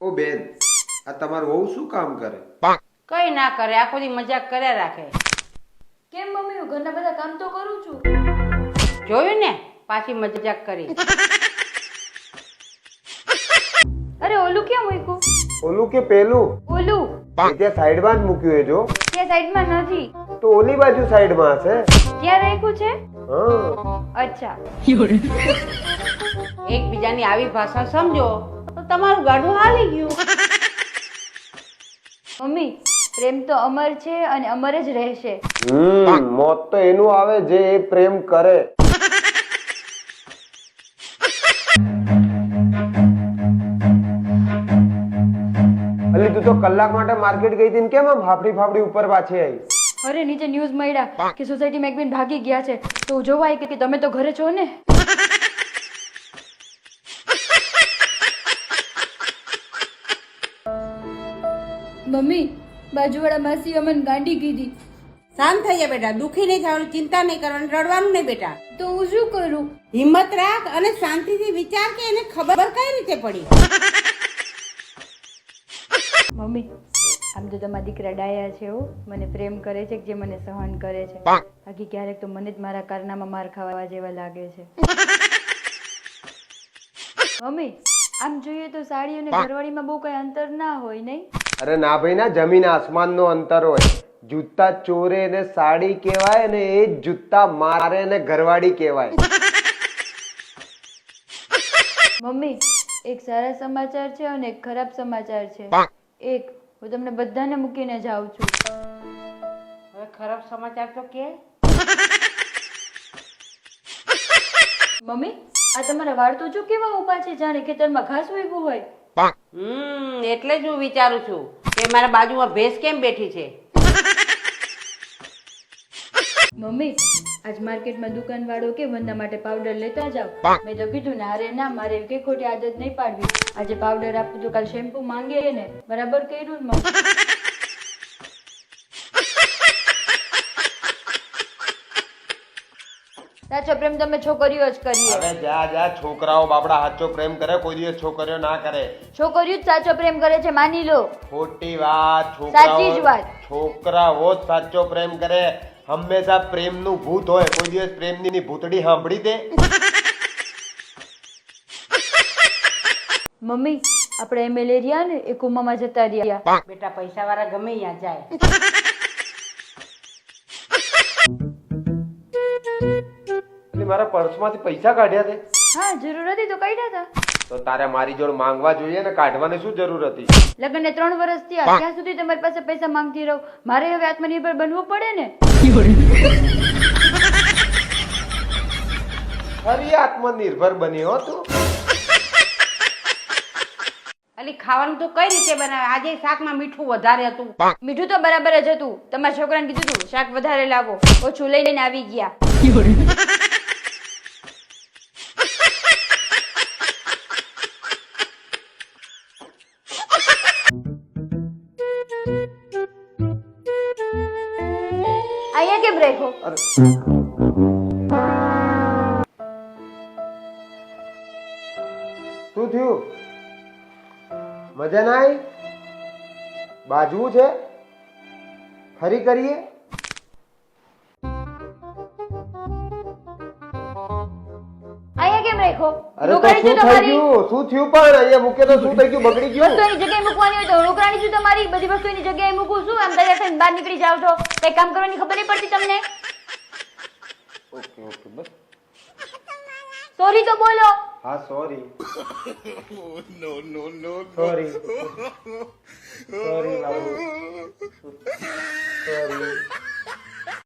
ઓ બેન, આ તમારું વહુ શું કામ કરે? કઈ ના કરે, આખો દી મજાક કર્યા રાખે. કેમ મમ્મી, હું ઘરના બધા કામ તો કરું છું. જોયું ને, પાછી મજાક કરી. અરે ઓલું ક્યાં મૂક્યું? ઓલું કે પેલું? ઓલું એ ત્યાં સાઈડમાં જ મૂક્યું એ જો. ત્યાં સાઈડમાં નથી, તો ઓલી બાજુ સાઈડમાં હશે. ત્યાં રાખ્યું છે. હા. અચ્છા, એકબીજાની આવી ભાષા સમજો તો તમારું ગાડું હાલી ગયું. મમ્મી પ્રેમ તો અમર છે અને અમર જ રહેશે. મોત તો એનું આવે જે એ પ્રેમ કરે. અલી તું તો કલાક માટે માર્કેટ ગઈ હતી ને કેમ આમ ફાફડી ઉપર પાછી આવી? અરે નીચે ન્યૂઝ મળ્યા કે સોસાયટીમાં એક બેન ભાગી ગયા છે, તો જોવા આવી કે તમે તો ઘરે છો ને. મમ્મી બાજુવાળા માસી અમને ગાંડી કીધી. શાંત થઈ જા બેટા, દુખી નહીં થવાનું, ચિંતા નહીં કરવાની, રડવાનું નહીં બેટા. તો હું શું કરું? હિંમત રાખ અને શાંતિથી વિચાર કે એને ખબર કઈ રીતે પડી. મમ્મી આમ તો તમારા દીકરા ડાયા છે, હો મને પ્રેમ કરે છે કે જે મને સહન કરે છે. બાકી ક્યારેક તો મને જ મારા કારનામાં માર ખાવા જેવા લાગે છે. મમ્મી આમ જોઈએ તો સાડી અને ઘરવાળીમાં બહુ કઈ અંતર ના હોય નહીં? અરે ના ભાઈ ના, જમીન આસમાન નો અંતર હોય. જૂતા ચોરે ને સાડી કહેવાય ને એ જ જૂતા મારે ને ઘરવાળી કહેવાય. મમ્મી એક સારા સમાચાર છે અને એક ખરાબ સમાચાર છે. એક, હું તમને બધાને મૂકીને જાઉં છું. હવે ખરાબ સમાચાર તો કે. મમ્મી આ તમારા વાળ તો જો કેવા ઉભા છે, જાણે ખેતરમાં ઘાસ ઉગ્યું હોય. એટલે જ હું વિચારું છું કે મારા બાજુમાં ભેંસ કેમ બેઠી છે. મમ્મી આજ માર્કેટમાં દુકાન વાળો કે વંદના માટે પાવડર લેતા જાવ. મેં તો કીધું ને, અરે ના, મારે એવી કઈ ખોટી આદત નહીં પાડવી. આજે પાવડર આપું તો કાલ શેમ્પુ માંગે ને. બરાબર કર્યું ને મમ્મી? સાચો પ્રેમ તમે છોકરીઓ જ કરીએ. હવે જા જા, છોકરાઓ બાપડા સાચો પ્રેમ કરે, કોઈ દિવસ છોકરીઓ ના કરે. છોકરીઓ જ સાચો પ્રેમ કરે છે, માની લો. ખોટી વાત. સાચી જ વાત. છોકરાઓ જ સાચો પ્રેમ કરે. હંમેશા પ્રેમનું ભૂત હોય, કોઈ દિવસ પ્રેમની ભૂતડી સાંભળી દે? મમ્મી આપણે એમએલએ રહ્યા ને એ કુમામાં જતા રહ્યા. બેટા પૈસા વાળા ગમે ત્યાં જાય. મારા પર્સમાંથી પૈસા કાઢ્યા તે? હા જરૂર હતી તો કાઢ્યા હતા. તો તારે મારી જોડે માંગવા જોઈએ ને, કાઢવાની શું જરૂર હતી? લગ્નને 3 વર્ષ થયા, ક્યાં સુધી તમારી પાસે પૈસા માંગતી રહું? મારે હવે આત્મનિર્ભર બનવું પડે ને. ખરી આત્મનિર્ભર બની હો તું. અલી ખાવાનું તો કઈ રીતે બનાવે? આજે શાકમાં મીઠું વધારે હતું. મીઠું તો બરાબર જ હતું. તમારા છોકરાને કીધું તું શાક વધારે લાવો, ઓછું લઈને આવી ગયા. અહીંયા કેમ રાખ્યો? શું થયું? મજા ના આવી? બાજવું છે? ફરી કરીએ? અહીંયા કેમ રાખ્યો? અરે તો નોકરાણી શું છું થઈ તમારી. ગયું? શું થયું? પણ અહીંયા મૂકે તો શું થઈ ગયું? બગડી ગયું? વસ્તુ એની જગ્યાએ મૂકવાની હોય તો નોકરાણી છું તમારી. બધી વસ્તુ એની જગ્યાએ મૂકું છું. આમ તૈયાર થઈને બહાર નીકળી જાવ છો, કઈ કામ કરવાની ખબર નહીં પડતી તમને? ઓકે ઓકે, બસ. સોરી તો બોલો. હા sorry. Sorry sorry Babu, sorry.